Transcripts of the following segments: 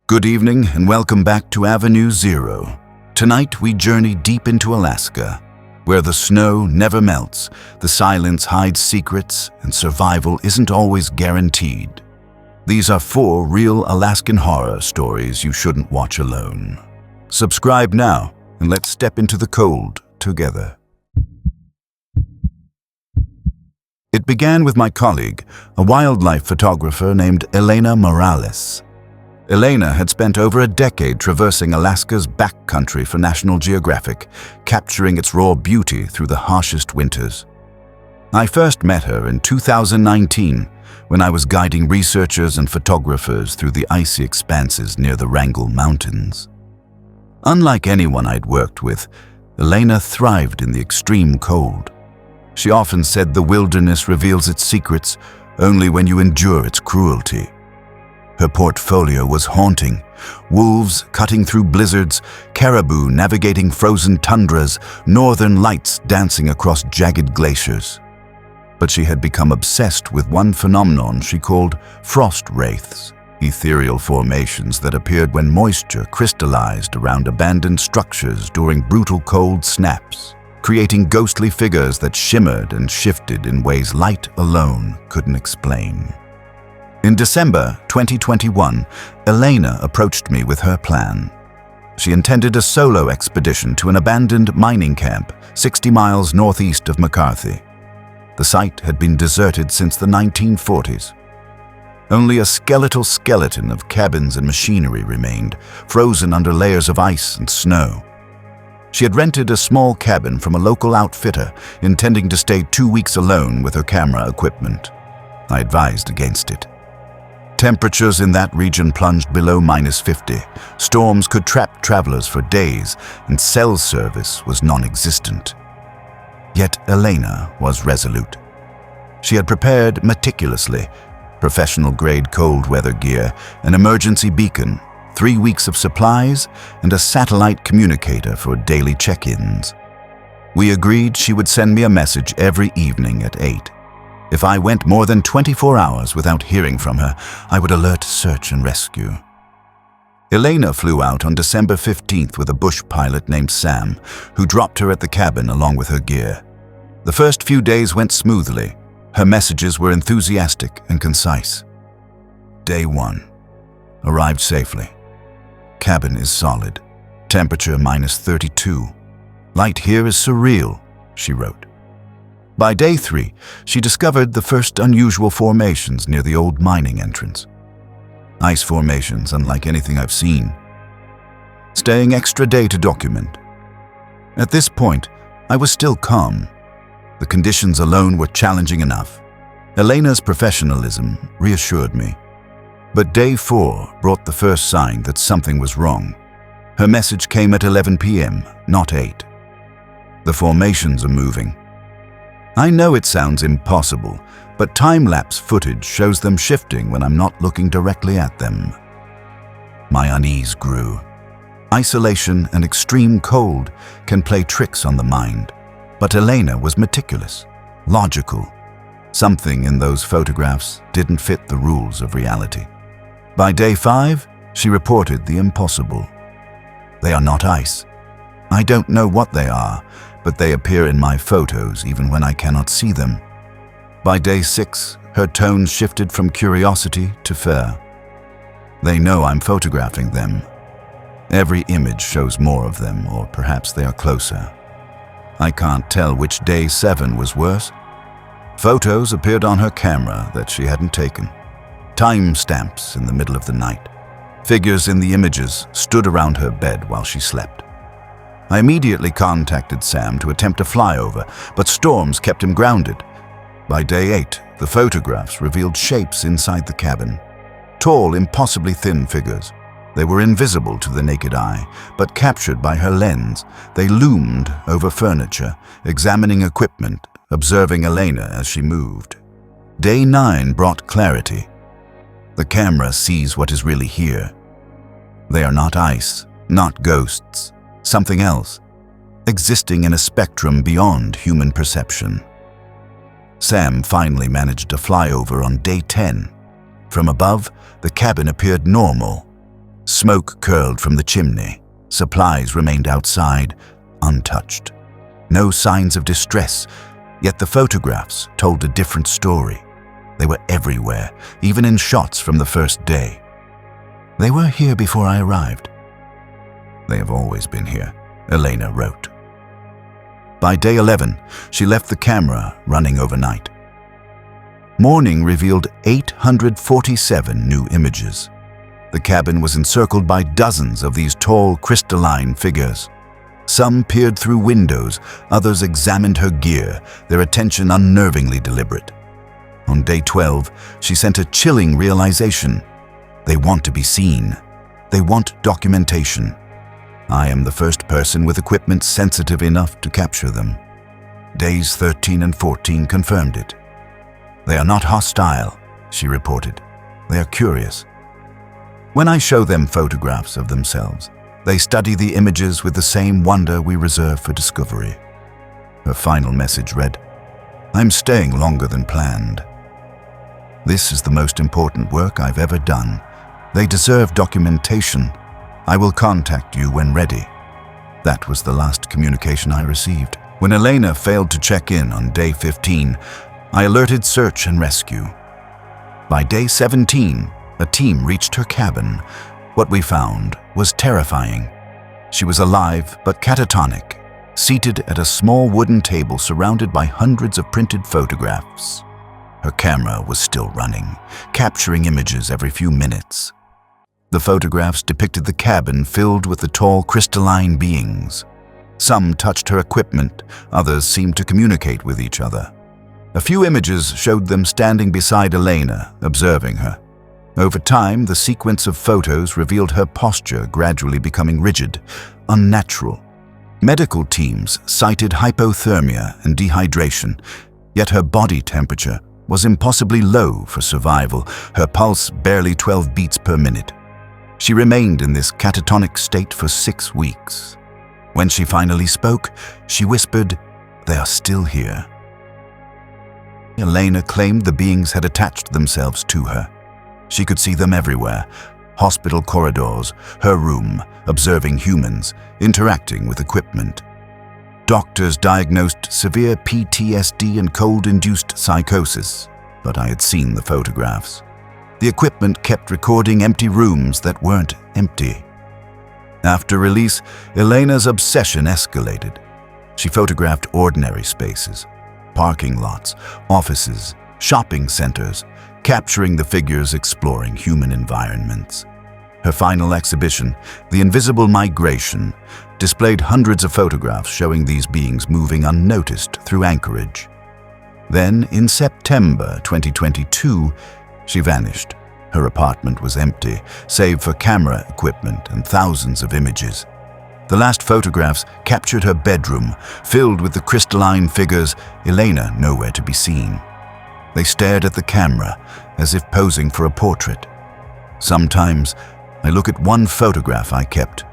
Good evening and welcome back to Avenue Zero. Tonight we journey deep into Alaska, where the snow never melts, the silence hides secrets, and survival isn't always guaranteed. These are 4 real Alaskan horror stories you shouldn't watch alone. Subscribe now and let's step into the cold together. It began with my colleague, a wildlife photographer named Elena Morales. Elena had spent over a decade traversing Alaska's backcountry for National Geographic, capturing its raw beauty through the harshest winters. I first met her in 2019 when I was guiding researchers and photographers through the icy expanses near the Wrangell Mountains. Unlike anyone I'd worked with, Elena thrived in the extreme cold. She often said the wilderness reveals its secrets only when you endure its cruelty. Her portfolio was haunting: wolves cutting through blizzards, caribou navigating frozen tundras, northern lights dancing across jagged glaciers. But she had become obsessed with one phenomenon she called frost wraiths, ethereal formations that appeared when moisture crystallized around abandoned structures during brutal cold snaps, creating ghostly figures that shimmered and shifted in ways light alone couldn't explain. In December 2021, Elena approached me with her plan. She intended a solo expedition to an abandoned mining camp 60 miles northeast of McCarthy. The site had been deserted since the 1940s. Only a skeletal skeleton of cabins and machinery remained, frozen under layers of ice and snow. She had rented a small cabin from a local outfitter, intending to stay 2 weeks alone with her camera equipment. I advised against it. Temperatures in that region plunged below -50. Storms could trap travelers for days, and cell service was non-existent. Yet Elena was resolute. She had prepared meticulously: professional-grade cold weather gear, an emergency beacon, 3 weeks of supplies, and a satellite communicator for daily check-ins. We agreed she would send me a message every evening at 8. If I went more than 24 hours without hearing from her, I would alert search and rescue. Elena flew out on December 15th with a bush pilot named Sam, who dropped her at the cabin along with her gear. The first few days went smoothly. Her messages were enthusiastic and concise. Day 1. Arrived safely. Cabin is solid. Temperature -32. Light here is surreal, she wrote. By day 3, she discovered the first unusual formations near the old mining entrance. Ice formations unlike anything I've seen. Staying extra day to document. At this point, I was still calm. The conditions alone were challenging enough. Elena's professionalism reassured me. But day 4 brought the first sign that something was wrong. Her message came at 11 p.m., not 8. The formations are moving. I know it sounds impossible, but time-lapse footage shows them shifting when I'm not looking directly at them. My unease grew. Isolation and extreme cold can play tricks on the mind, but Elena was meticulous, logical. Something in those photographs didn't fit the rules of reality. By day 5, she reported the impossible. They are not ice. I don't know what they are, but they appear in my photos even when I cannot see them. By day 6, her tone shifted from curiosity to fear. They know I'm photographing them. Every image shows more of them, or perhaps they are closer. I can't tell which day 7 was worse. Photos appeared on her camera that she hadn't taken. Timestamps in the middle of the night. Figures in the images stood around her bed while she slept. I immediately contacted Sam to attempt a flyover, but storms kept him grounded. By day 8, the photographs revealed shapes inside the cabin. Tall, impossibly thin figures. They were invisible to the naked eye, but captured by her lens, they loomed over furniture, examining equipment, observing Elena as she moved. Day 9 brought clarity. The camera sees what is really here. They are not ice, not ghosts. Something else, existing in a spectrum beyond human perception. Sam finally managed a flyover on day 10. From above, the cabin appeared normal. Smoke curled from the chimney. Supplies remained outside, untouched. No signs of distress, yet the photographs told a different story. They were everywhere, even in shots from the first day. They were here before I arrived. They have always been here, Elena wrote. By day 11, she left the camera running overnight. Morning revealed 847 new images. The cabin was encircled by dozens of these tall, crystalline figures. Some peered through windows, others examined her gear, their attention unnervingly deliberate. On day 12, she sent a chilling realization. They want to be seen. They want documentation. I am the first person with equipment sensitive enough to capture them. Days 13 and 14 confirmed it. They are not hostile, she reported. They are curious. When I show them photographs of themselves, they study the images with the same wonder we reserve for discovery. Her final message read, "I'm staying longer than planned. This is the most important work I've ever done. They deserve documentation. I will contact you when ready." That was the last communication I received. When Elena failed to check in on day 15, I alerted search and rescue. By day 17, a team reached her cabin. What we found was terrifying. She was alive but catatonic, seated at a small wooden table surrounded by hundreds of printed photographs. Her camera was still running, capturing images every few minutes. The photographs depicted the cabin filled with the tall crystalline beings. Some touched her equipment, others seemed to communicate with each other. A few images showed them standing beside Elena, observing her. Over time, the sequence of photos revealed her posture gradually becoming rigid, unnatural. Medical teams cited hypothermia and dehydration, yet her body temperature was impossibly low for survival, her pulse barely 12 beats per minute. She remained in this catatonic state for 6 weeks. When she finally spoke, she whispered, "They are still here." Elena claimed the beings had attached themselves to her. She could see them everywhere, hospital corridors, her room, observing humans, interacting with equipment. Doctors diagnosed severe PTSD and cold-induced psychosis, but I had seen the photographs. The equipment kept recording empty rooms that weren't empty. After release, Elena's obsession escalated. She photographed ordinary spaces, parking lots, offices, shopping centers, capturing the figures exploring human environments. Her final exhibition, The Invisible Migration, displayed hundreds of photographs showing these beings moving unnoticed through Anchorage. Then, in September 2022, she vanished. Her apartment was empty, save for camera equipment and thousands of images. The last photographs captured her bedroom, filled with the crystalline figures, Elena nowhere to be seen. They stared at the camera, as if posing for a portrait. Sometimes, I look at one photograph I kept.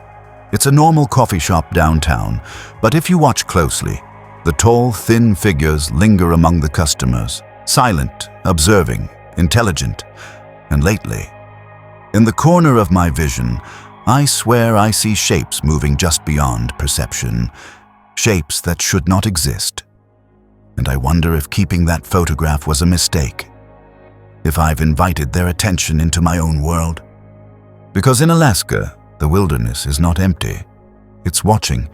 It's a normal coffee shop downtown, but if you watch closely, the tall, thin figures linger among the customers, silent, observing, intelligent, and lately, in the corner of my vision, I swear I see shapes moving just beyond perception, shapes that should not exist. And I wonder if keeping that photograph was a mistake, if I've invited their attention into my own world. Because in Alaska, the wilderness is not empty. It's watching,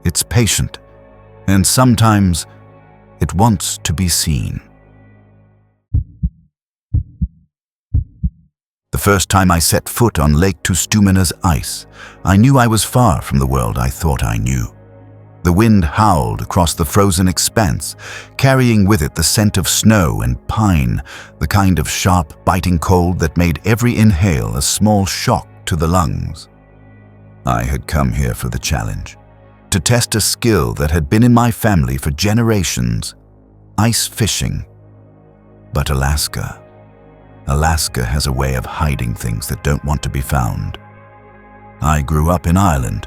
it's patient, and sometimes it wants to be seen. The first time I set foot on Lake Tustumina's ice, I knew I was far from the world I thought I knew. The wind howled across the frozen expanse, carrying with it the scent of snow and pine, the kind of sharp, biting cold that made every inhale a small shock to the lungs. I had come here for the challenge, to test a skill that had been in my family for generations, ice fishing. But Alaska has a way of hiding things that don't want to be found. I grew up in Ireland.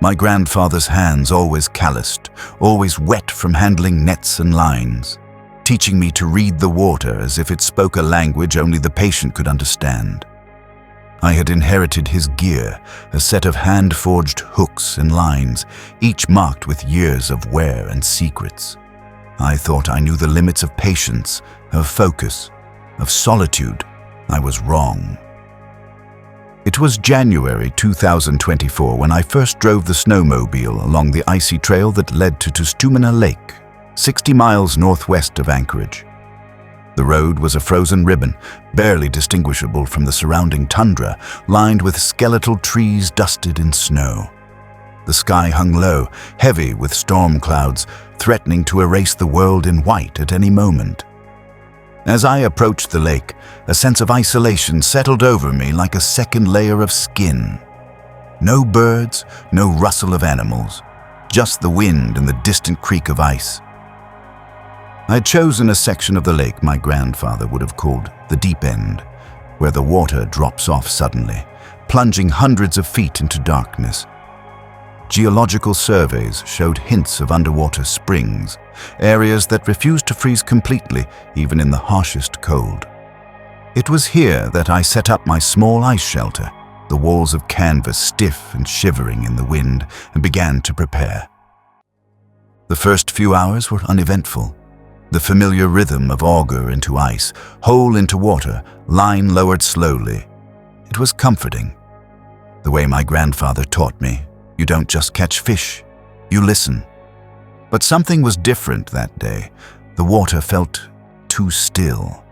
My grandfather's hands always calloused, always wet from handling nets and lines, teaching me to read the water as if it spoke a language only the patient could understand. I had inherited his gear, a set of hand-forged hooks and lines, each marked with years of wear and secrets. I thought I knew the limits of patience, of focus, of solitude. I was wrong. It was January 2024 when I first drove the snowmobile along the icy trail that led to Tustumena Lake, 60 miles northwest of Anchorage. The road was a frozen ribbon, barely distinguishable from the surrounding tundra, lined with skeletal trees dusted in snow. The sky hung low, heavy with storm clouds, threatening to erase the world in white at any moment. As I approached the lake, a sense of isolation settled over me like a second layer of skin. No birds, no rustle of animals, just the wind and the distant creak of ice. I had chosen a section of the lake my grandfather would have called the deep end, where the water drops off suddenly, plunging hundreds of feet into darkness. Geological surveys showed hints of underwater springs, areas that refused to freeze completely even in the harshest cold. It was here that I set up my small ice shelter, the walls of canvas stiff and shivering in the wind, and began to prepare. The first few hours were uneventful. The familiar rhythm of auger into ice, hole into water, line lowered slowly. It was comforting. The way my grandfather taught me, you don't just catch fish, you listen. But something was different that day. The water felt too still.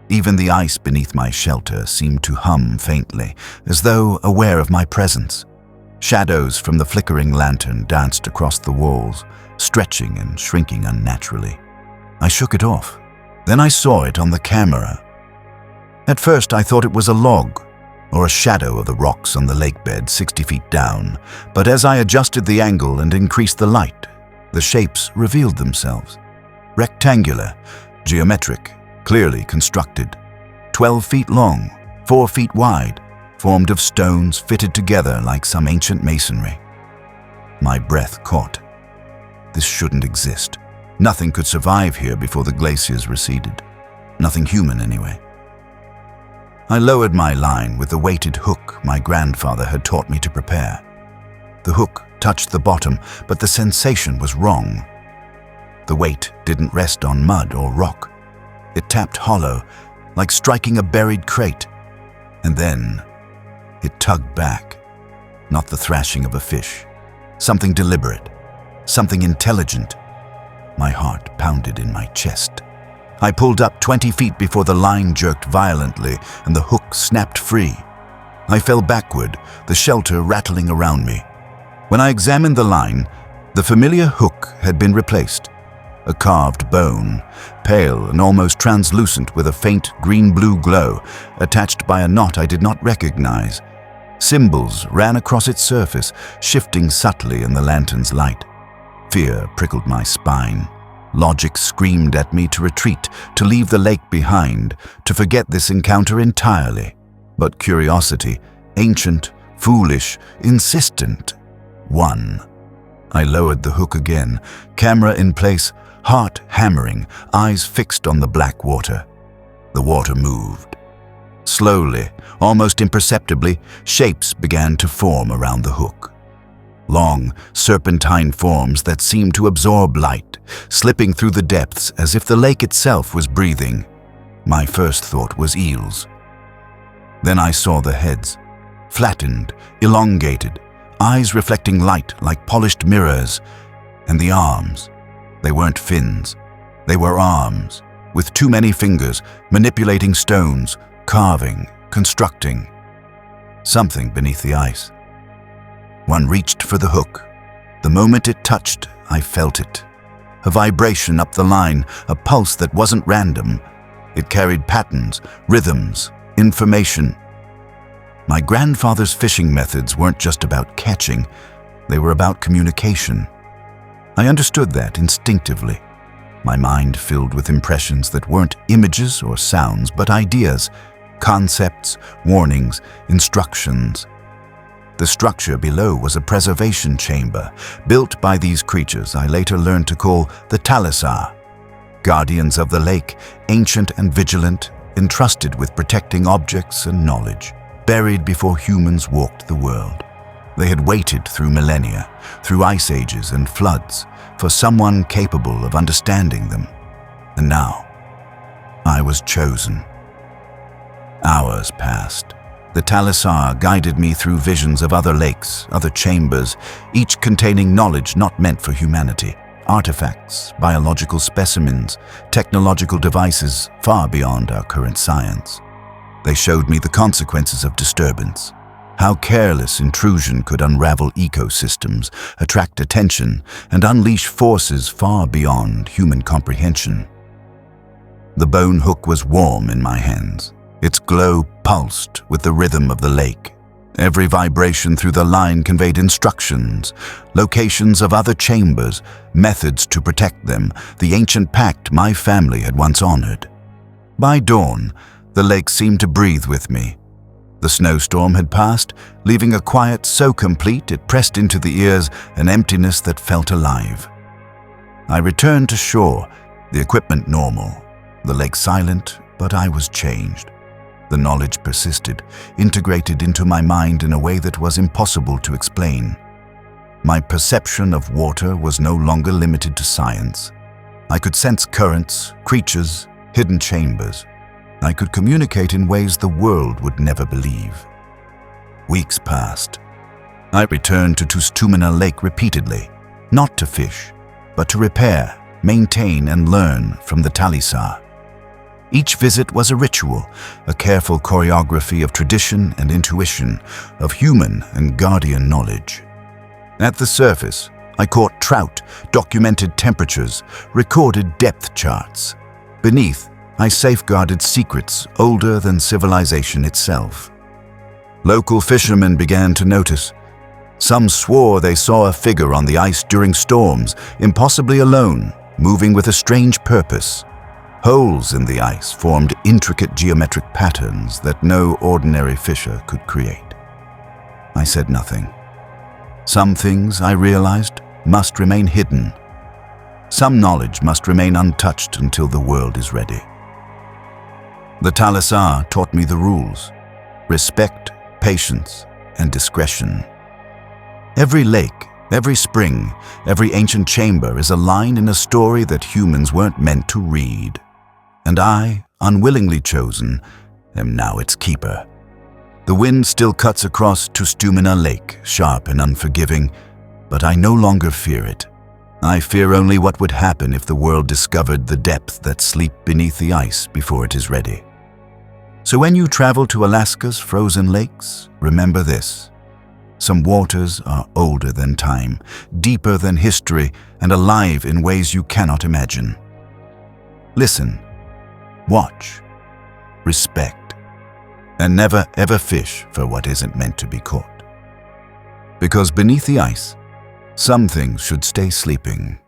Even the ice beneath my shelter seemed to hum faintly, as though aware of my presence. Shadows from the flickering lantern danced across the walls, stretching and shrinking unnaturally. I shook it off. Then I saw it on the camera. At first I thought it was a log, or a shadow of the rocks on the lake bed 60 feet down, but as I adjusted the angle and increased the light, the shapes revealed themselves. Rectangular, geometric, clearly constructed. 12 feet long, 4 feet wide, formed of stones fitted together like some ancient masonry. My breath caught. This shouldn't exist. Nothing could survive here before the glaciers receded. Nothing human, anyway. I lowered my line with the weighted hook my grandfather had taught me to prepare. The hook touched the bottom, but the sensation was wrong. The weight didn't rest on mud or rock. It tapped hollow, like striking a buried crate. And then it tugged back. Not the thrashing of a fish. Something deliberate. Something intelligent. My heart pounded in my chest. I pulled up 20 feet before the line jerked violently and the hook snapped free. I fell backward, the shelter rattling around me. When I examined the line, the familiar hook had been replaced. A carved bone, pale and almost translucent with a faint green-blue glow, attached by a knot I did not recognize. Symbols ran across its surface, shifting subtly in the lantern's light. Fear prickled my spine. Logic screamed at me to retreat, to leave the lake behind, to forget this encounter entirely. But curiosity, ancient, foolish, insistent, won. I lowered the hook again, camera in place, heart hammering, eyes fixed on the black water. The water moved. Slowly, almost imperceptibly, shapes began to form around the hook. Long, serpentine forms that seemed to absorb light, slipping through the depths as if the lake itself was breathing. My first thought was eels. Then I saw the heads, flattened, elongated, eyes reflecting light like polished mirrors, and the arms. They weren't fins. They were arms, with too many fingers, manipulating stones, carving, constructing. Something beneath the ice. One reached for the hook. The moment it touched, I felt it. A vibration up the line, a pulse that wasn't random. It carried patterns, rhythms, information. My grandfather's fishing methods weren't just about catching, they were about communication. I understood that instinctively. My mind filled with impressions that weren't images or sounds, but ideas, concepts, warnings, instructions. The structure below was a preservation chamber, built by these creatures I later learned to call the Talisar, guardians of the lake, ancient and vigilant, entrusted with protecting objects and knowledge. buried before humans walked the world. They had waited through millennia, through ice ages and floods, for someone capable of understanding them. And now, I was chosen. Hours passed. The Talisar guided me through visions of other lakes, other chambers, each containing knowledge not meant for humanity. Artifacts, biological specimens, technological devices far beyond our current science. They showed me the consequences of disturbance, how careless intrusion could unravel ecosystems, attract attention, and unleash forces far beyond human comprehension. The bone hook was warm in my hands. Its glow pulsed with the rhythm of the lake. Every vibration through the line conveyed instructions, locations of other chambers, methods to protect them, the ancient pact my family had once honored. By dawn, the lake seemed to breathe with me. The snowstorm had passed, leaving a quiet so complete it pressed into the ears an emptiness that felt alive. I returned to shore, the equipment normal, the lake silent, but I was changed. The knowledge persisted, integrated into my mind in a way that was impossible to explain. My perception of water was no longer limited to science. I could sense currents, creatures, hidden chambers. I could communicate in ways the world would never believe. Weeks passed. I returned to Tustumena Lake repeatedly, not to fish, but to repair, maintain, and learn from the Talisar. Each visit was a ritual, a careful choreography of tradition and intuition, of human and guardian knowledge. At the surface, I caught trout, documented temperatures, recorded depth charts. Beneath, I safeguarded secrets older than civilization itself. Local fishermen began to notice. Some swore they saw a figure on the ice during storms, impossibly alone, moving with a strange purpose. Holes in the ice formed intricate geometric patterns that no ordinary fisher could create. I said nothing. Some things, I realized, must remain hidden. Some knowledge must remain untouched until the world is ready. The Talisar taught me the rules: respect, patience, and discretion. Every lake, every spring, every ancient chamber is a line in a story that humans weren't meant to read. And I, unwillingly chosen, am now its keeper. The wind still cuts across Tustumena Lake, sharp and unforgiving, but I no longer fear it. I fear only what would happen if the world discovered the depth that sleep beneath the ice before it is ready. So when you travel to Alaska's frozen lakes, remember this. Some waters are older than time, deeper than history, and alive in ways you cannot imagine. Listen. Watch, respect, and never ever fish for what isn't meant to be caught. Because beneath the ice, some things should stay sleeping.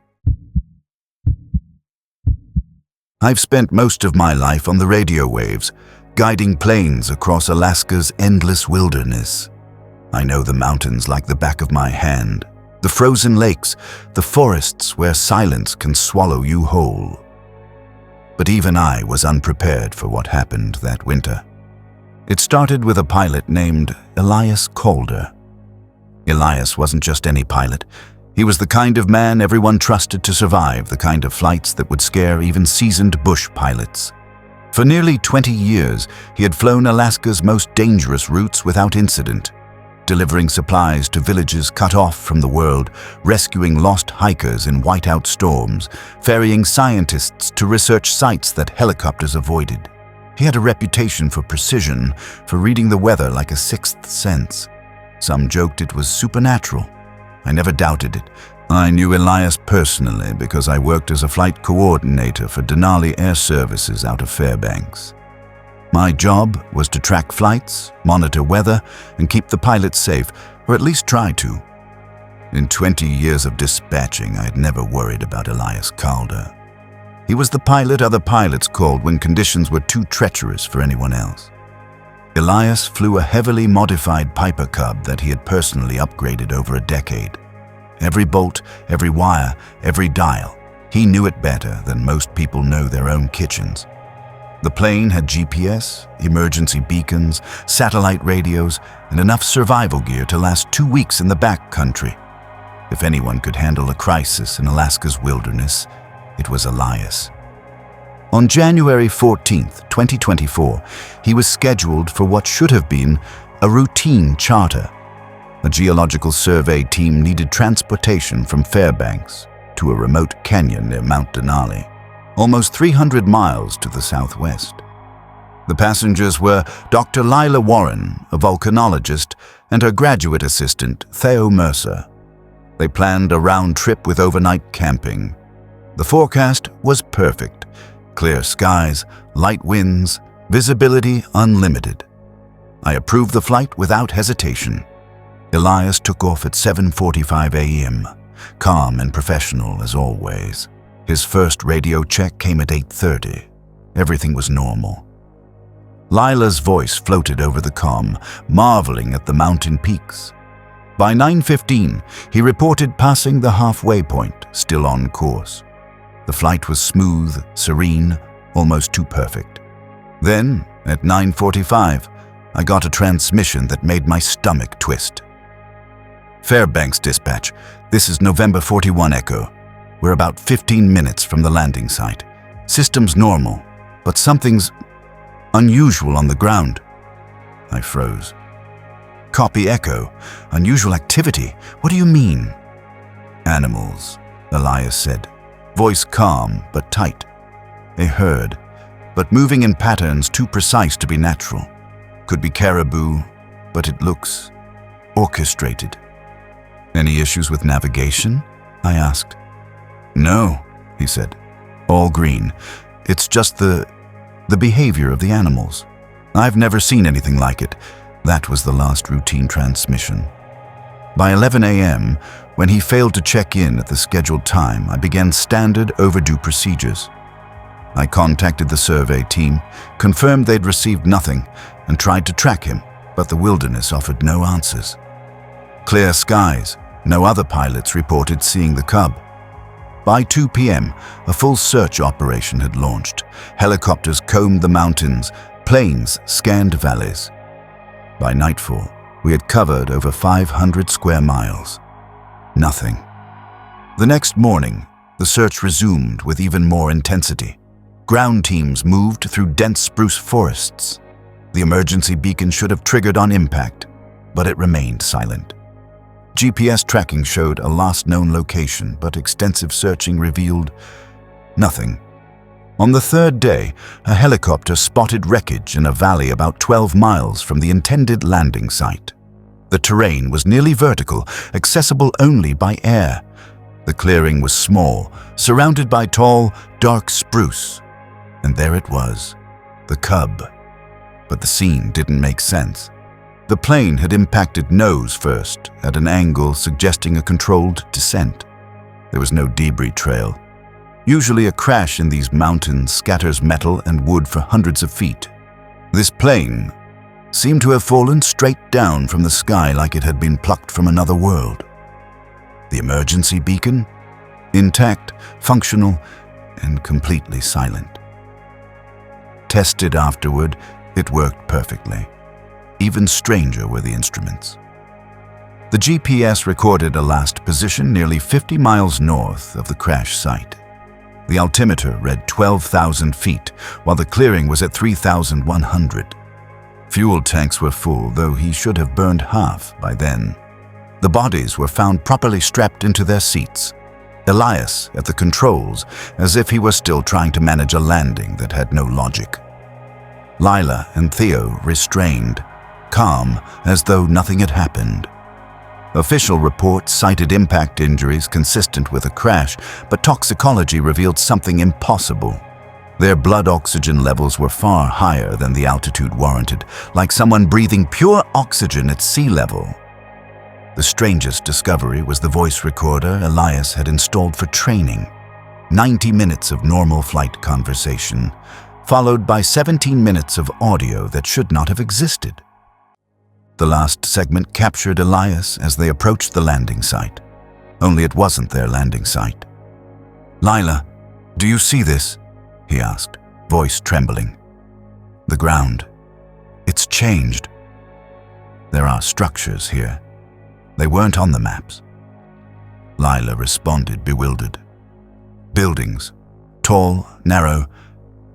I've spent most of my life on the radio waves, guiding planes across Alaska's endless wilderness. I know the mountains like the back of my hand, the frozen lakes, the forests where silence can swallow you whole. But even I was unprepared for what happened that winter. It started with a pilot named Elias Calder. Elias wasn't just any pilot. He was the kind of man everyone trusted to survive the kind of flights that would scare even seasoned bush pilots. For nearly 20 years, he had flown Alaska's most dangerous routes without incident, delivering supplies to villages cut off from the world, rescuing lost hikers in whiteout storms, ferrying scientists to research sites that helicopters avoided. He had a reputation for precision, for reading the weather like a sixth sense. Some joked it was supernatural. I never doubted it. I knew Elias personally because I worked as a flight coordinator for Denali Air Services out of Fairbanks. My job was to track flights, monitor weather, and keep the pilots safe, or at least try to. In 20 years of dispatching, I had never worried about Elias Calder. He was the pilot other pilots called when conditions were too treacherous for anyone else. Elias flew a heavily modified Piper Cub that he had personally upgraded over a decade. Every bolt, every wire, every dial, he knew it better than most people know their own kitchens. The plane had GPS, emergency beacons, satellite radios, and enough survival gear to last 2 weeks in the backcountry. If anyone could handle a crisis in Alaska's wilderness, it was Elias. On January 14, 2024, he was scheduled for what should have been a routine charter. A geological survey team needed transportation from Fairbanks to a remote canyon near Mount Denali, almost 300 miles to the southwest. The passengers were Dr. Lila Warren, a volcanologist, and her graduate assistant, Theo Mercer. They planned a round trip with overnight camping. The forecast was perfect. Clear skies, light winds, visibility unlimited. I approved the flight without hesitation. Elias took off at 7:45 a.m., calm and professional as always. His first radio check came at 8:30. Everything was normal. Lila's voice floated over the comm, marveling at the mountain peaks. By 9:15, he reported passing the halfway point, still on course. The flight was smooth, serene, almost too perfect. Then, at 9:45, I got a transmission that made my stomach twist. Fairbanks Dispatch, this is November 41 Echo. We're about 15 minutes from the landing site. System's normal, but something's unusual on the ground. I froze. Copy Echo. Unusual activity. What do you mean? Animals, Elias said. Voice calm but tight. A herd, but moving in patterns too precise to be natural. Could be caribou, but it looks orchestrated. Any issues with navigation? I asked. No, he said. All green. It's just the behavior of the animals. I've never seen anything like it. That was the last routine transmission. By 11 a.m., when he failed to check in at the scheduled time, I began standard overdue procedures. I contacted the survey team, confirmed they'd received nothing, and tried to track him, but the wilderness offered no answers. Clear skies. No other pilots reported seeing the cub. By 2 p.m., a full search operation had launched. Helicopters combed the mountains, planes scanned valleys. By nightfall, we had covered over 500 square miles. Nothing. The next morning, the search resumed with even more intensity. Ground teams moved through dense spruce forests. The emergency beacon should have triggered on impact, but it remained silent. GPS tracking showed a last known location, but extensive searching revealed nothing. On the third day, a helicopter spotted wreckage in a valley about 12 miles from the intended landing site. The terrain was nearly vertical, accessible only by air. The clearing was small, surrounded by tall, dark spruce. And there it was, the cub. But the scene didn't make sense. The plane had impacted nose first, at an angle suggesting a controlled descent. There was no debris trail. Usually a crash in these mountains scatters metal and wood for hundreds of feet. This plane seemed to have fallen straight down from the sky like it had been plucked from another world. The emergency beacon? Intact, functional, and completely silent. Tested afterward, it worked perfectly. Even stranger were the instruments. The GPS recorded a last position nearly 50 miles north of the crash site. The altimeter read 12,000 feet, while the clearing was at 3,100. Fuel tanks were full, though he should have burned half by then. The bodies were found properly strapped into their seats. Elias at the controls, as if he were still trying to manage a landing that had no logic. Lila and Theo restrained, calm as though nothing had happened. Official reports cited impact injuries consistent with a crash, but toxicology revealed something impossible. Their blood oxygen levels were far higher than the altitude warranted, like someone breathing pure oxygen at sea level. The strangest discovery was the voice recorder Elias had installed for training. 90 minutes of normal flight conversation, followed by 17 minutes of audio that should not have existed. The last segment captured Elias as they approached the landing site. Only it wasn't their landing site. "Lila, do you see this?" he asked, voice trembling. The ground. It's changed. There are structures here. They weren't on the maps. Lila responded, bewildered. Buildings. Tall, narrow,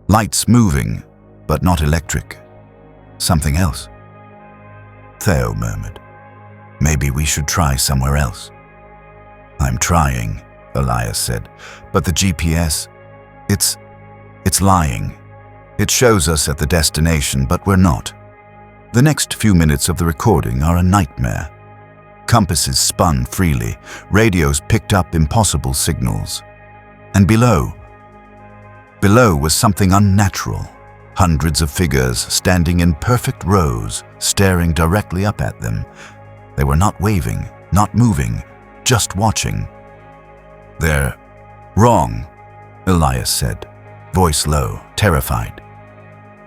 lights moving, but not electric. Something else. Theo murmured. Maybe we should try somewhere else. I'm trying, Elias said, but the GPS, it's lying. It shows us at the destination, but we're not. The next few minutes of the recording are a nightmare. Compasses spun freely, radios picked up impossible signals. And below was something unnatural. Hundreds of figures standing in perfect rows, staring directly up at them. They were not waving, not moving, just watching. They're wrong, Elias said, voice low, terrified.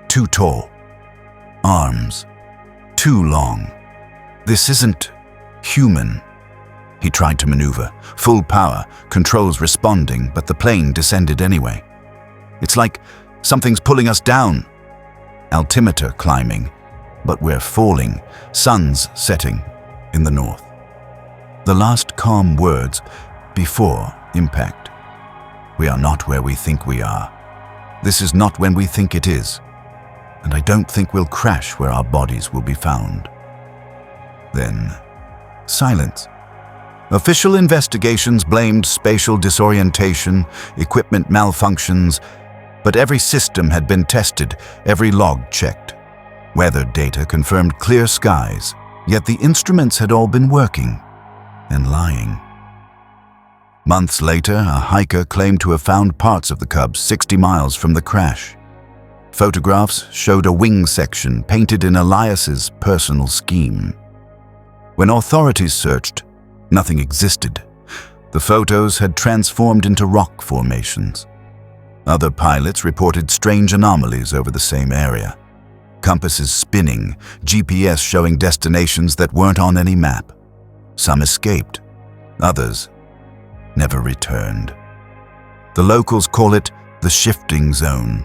Too tall. Arms. Too long. This isn't human. He tried to maneuver, full power, controls responding, but the plane descended anyway. It's like something's pulling us down. Altimeter climbing, but we're falling, sun's setting in the north. The last calm words before impact. We are not where we think we are. This is not when we think it is. And I don't think we'll crash where our bodies will be found. Then, silence. Official investigations blamed spatial disorientation, equipment malfunctions, but every system had been tested, every log checked. Weather data confirmed clear skies, yet the instruments had all been working and lying. Months later, a hiker claimed to have found parts of the Cub 60 miles from the crash. Photographs showed a wing section painted in Elias's personal scheme. When authorities searched, nothing existed. The photos had transformed into rock formations. Other pilots reported strange anomalies over the same area. Compasses spinning, GPS showing destinations that weren't on any map. Some escaped. Others never returned. The locals call it the shifting zone.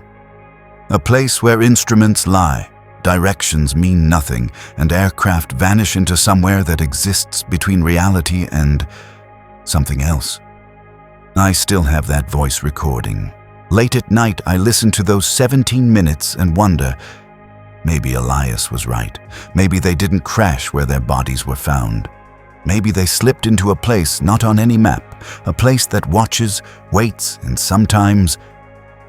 A place where instruments lie, directions mean nothing, and aircraft vanish into somewhere that exists between reality and something else. I still have that voice recording. Late at night, I listen to those 17 minutes and wonder, maybe Elias was right. Maybe they didn't crash where their bodies were found. Maybe they slipped into a place not on any map, a place that watches, waits, and sometimes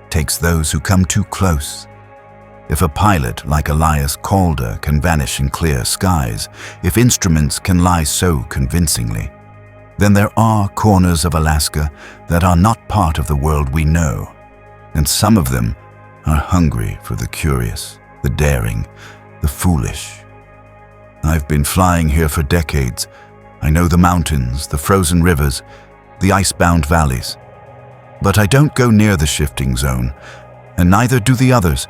takes those who come too close. If a pilot like Elias Calder can vanish in clear skies, if instruments can lie so convincingly, then there are corners of Alaska that are not part of the world we know. And some of them are hungry for the curious, the daring, the foolish. I've been flying here for decades. I know the mountains, the frozen rivers, the icebound valleys. But I don't go near the shifting zone, and neither do the others,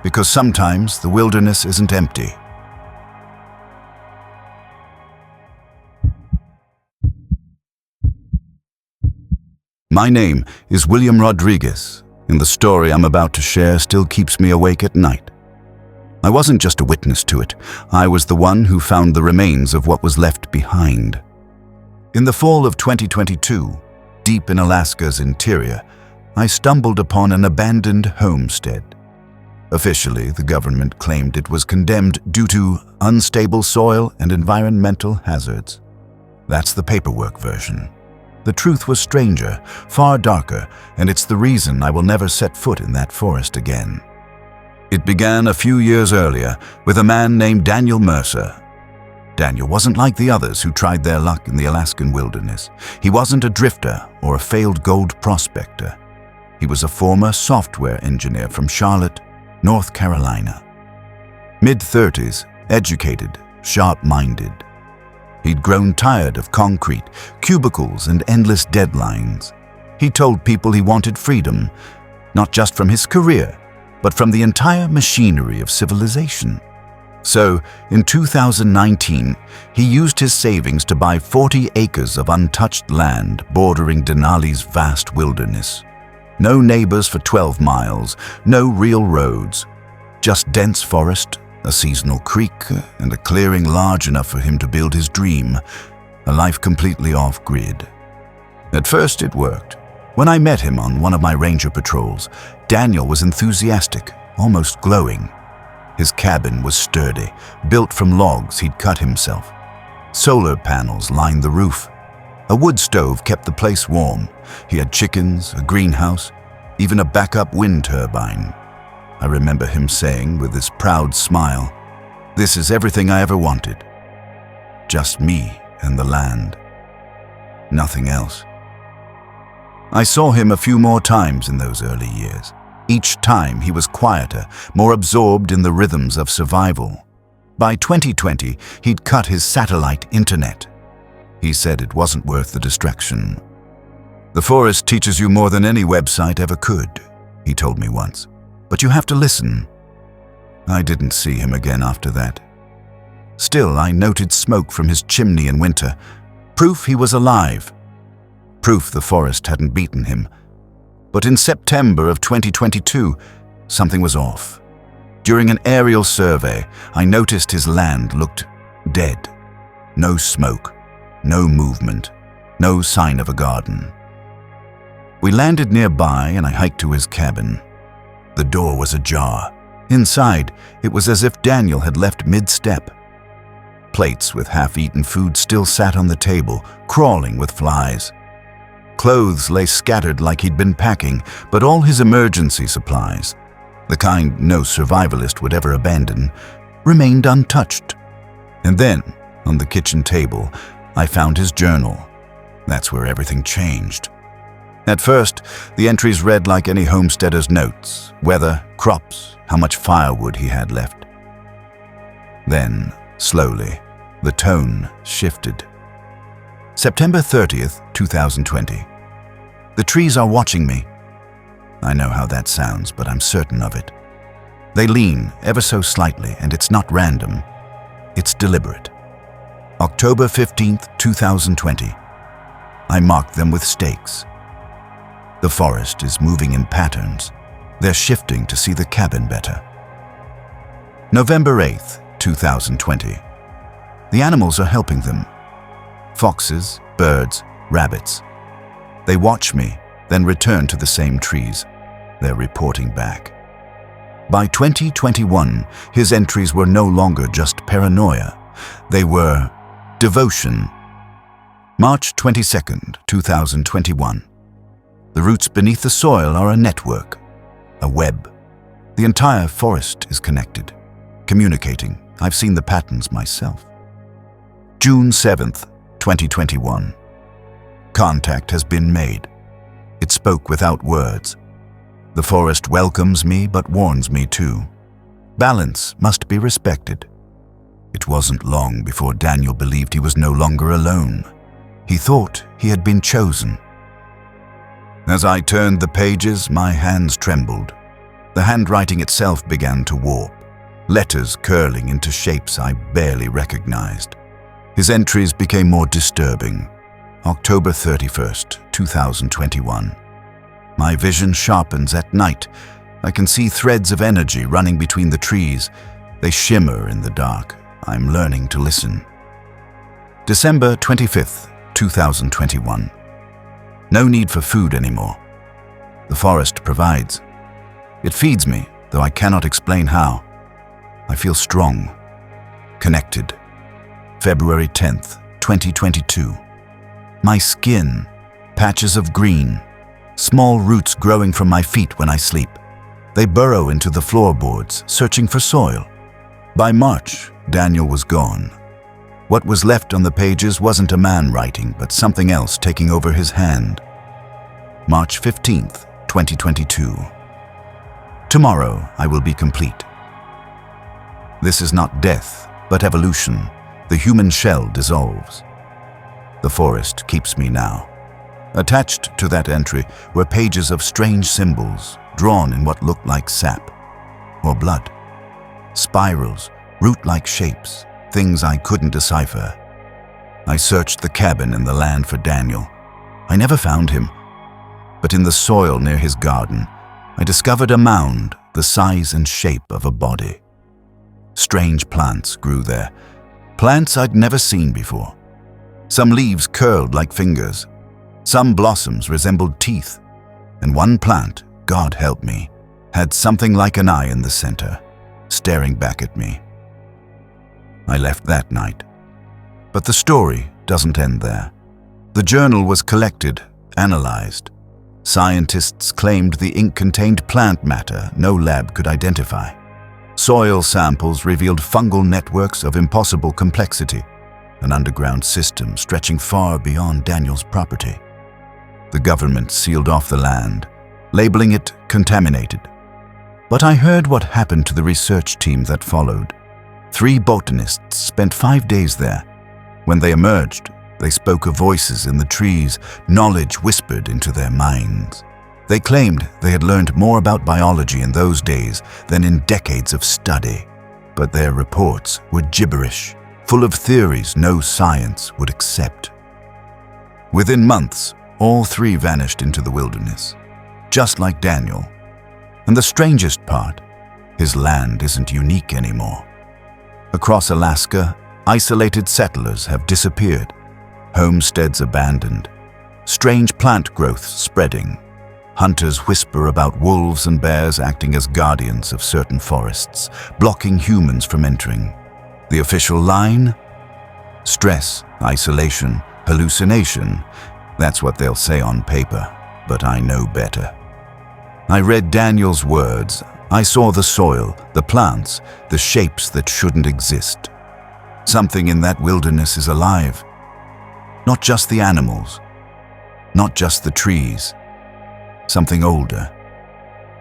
because sometimes the wilderness isn't empty. My name is William Rodriguez, and the story I'm about to share still keeps me awake at night. I wasn't just a witness to it. I was the one who found the remains of what was left behind. In the fall of 2022, deep in Alaska's interior, I stumbled upon an abandoned homestead. Officially, the government claimed it was condemned due to unstable soil and environmental hazards. That's the paperwork version. The truth was stranger, far darker, and it's the reason I will never set foot in that forest again. It began a few years earlier with a man named Daniel Mercer. Daniel wasn't like the others who tried their luck in the Alaskan wilderness. He wasn't a drifter or a failed gold prospector. He was a former software engineer from Charlotte, North Carolina. Mid-30s, educated, sharp-minded. He'd grown tired of concrete, cubicles, and endless deadlines. He told people he wanted freedom, not just from his career, but from the entire machinery of civilization. So, in 2019, he used his savings to buy 40 acres of untouched land bordering Denali's vast wilderness. No neighbors for 12 miles, no real roads. Just dense forest, a seasonal creek, and a clearing large enough for him to build his dream, a life completely off-grid. At first it worked. When I met him on one of my ranger patrols, Daniel was enthusiastic, almost glowing. His cabin was sturdy, built from logs he'd cut himself. Solar panels lined the roof. A wood stove kept the place warm. He had chickens, a greenhouse, even a backup wind turbine. I remember him saying with this proud smile, "This is everything I ever wanted. Just me and the land. Nothing else." I saw him a few more times in those early years. Each time he was quieter, more absorbed in the rhythms of survival. By 2020, he'd cut his satellite internet. He said it wasn't worth the distraction. "The forest teaches you more than any website ever could," he told me once. "But you have to listen." I didn't see him again after that. Still, I noted smoke from his chimney in winter. Proof he was alive. Proof the forest hadn't beaten him. But in September of 2022, something was off. During an aerial survey, I noticed his land looked dead. No smoke, no movement, no sign of a garden. We landed nearby and I hiked to his cabin. The door was ajar. Inside, it was as if Daniel had left mid-step. Plates with half-eaten food still sat on the table, crawling with flies. Clothes lay scattered like he'd been packing, but all his emergency supplies, the kind no survivalist would ever abandon, remained untouched. And then, on the kitchen table, I found his journal. That's where everything changed. At first, the entries read like any homesteader's notes: weather, crops, how much firewood he had left. Then, slowly, the tone shifted. September 30th, 2020. "The trees are watching me." I know how that sounds, but I'm certain of it. They lean ever so slightly, and it's not random. It's deliberate. October 15th, 2020. I marked them with stakes. The forest is moving in patterns. They're shifting to see the cabin better. November 8th, 2020. The animals are helping them. Foxes, birds, rabbits. They watch me, then return to the same trees. They're reporting back. By 2021, his entries were no longer just paranoia. They were devotion. March 22nd, 2021. The roots beneath the soil are a network, a web. The entire forest is connected, communicating. I've seen the patterns myself. June 7th, 2021. Contact has been made. It spoke without words. The forest welcomes me but warns me too. Balance must be respected. It wasn't long before Daniel believed he was no longer alone. He thought he had been chosen. As I turned the pages, my hands trembled. The handwriting itself began to warp, letters curling into shapes I barely recognized. His entries became more disturbing. October 31st, 2021. My vision sharpens at night. I can see threads of energy running between the trees. They shimmer in the dark. I'm learning to listen. December 25th, 2021. No need for food anymore. The forest provides. It feeds me, though I cannot explain how. I feel strong, connected. February 10th, 2022. My skin, patches of green, small roots growing from my feet when I sleep. They burrow into the floorboards, searching for soil. By March, Daniel was gone. What was left on the pages wasn't a man writing, but something else taking over his hand. March 15th, 2022. Tomorrow I will be complete. This is not death, but evolution. The human shell dissolves. The forest keeps me now. Attached to that entry were pages of strange symbols, drawn in what looked like sap or blood. Spirals, root-like shapes, things I couldn't decipher. I searched the cabin and the land for Daniel. I never found him, but in the soil near his garden, I discovered a mound the size and shape of a body. Strange plants grew there, plants I'd never seen before. Some leaves curled like fingers, some blossoms resembled teeth, and one plant, God help me, had something like an eye in the center, staring back at me. I left that night. But the story doesn't end there. The journal was collected, analyzed. Scientists claimed the ink contained plant matter no lab could identify. Soil samples revealed fungal networks of impossible complexity, an underground system stretching far beyond Daniel's property. The government sealed off the land, labeling it contaminated. But I heard what happened to the research team that followed. 3 botanists spent 5 days there. When they emerged, they spoke of voices in the trees, knowledge whispered into their minds. They claimed they had learned more about biology in those days than in decades of study. But their reports were gibberish, full of theories no science would accept. Within months, all 3 vanished into the wilderness, just like Daniel. And the strangest part, his land isn't unique anymore. Across Alaska, isolated settlers have disappeared, homesteads abandoned, strange plant growth spreading. Hunters whisper about wolves and bears acting as guardians of certain forests, blocking humans from entering. The official line? Stress, isolation, hallucination. That's what they'll say on paper, but I know better. I read Daniel's words. I saw the soil, the plants, the shapes that shouldn't exist. Something in that wilderness is alive. Not just the animals, not just the trees. Something older,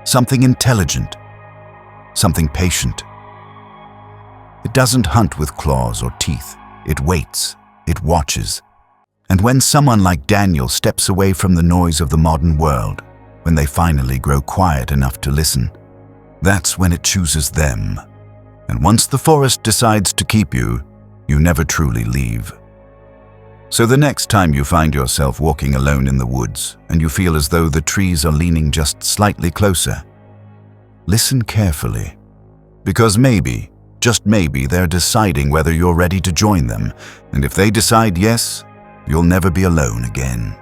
something intelligent, something patient. It doesn't hunt with claws or teeth. It waits, it watches. And when someone like Daniel steps away from the noise of the modern world, when they finally grow quiet enough to listen, that's when it chooses them. And once the forest decides to keep you, you never truly leave. So the next time you find yourself walking alone in the woods and you feel as though the trees are leaning just slightly closer, listen carefully. Because maybe, just maybe, they're deciding whether you're ready to join them. And if they decide yes, you'll never be alone again.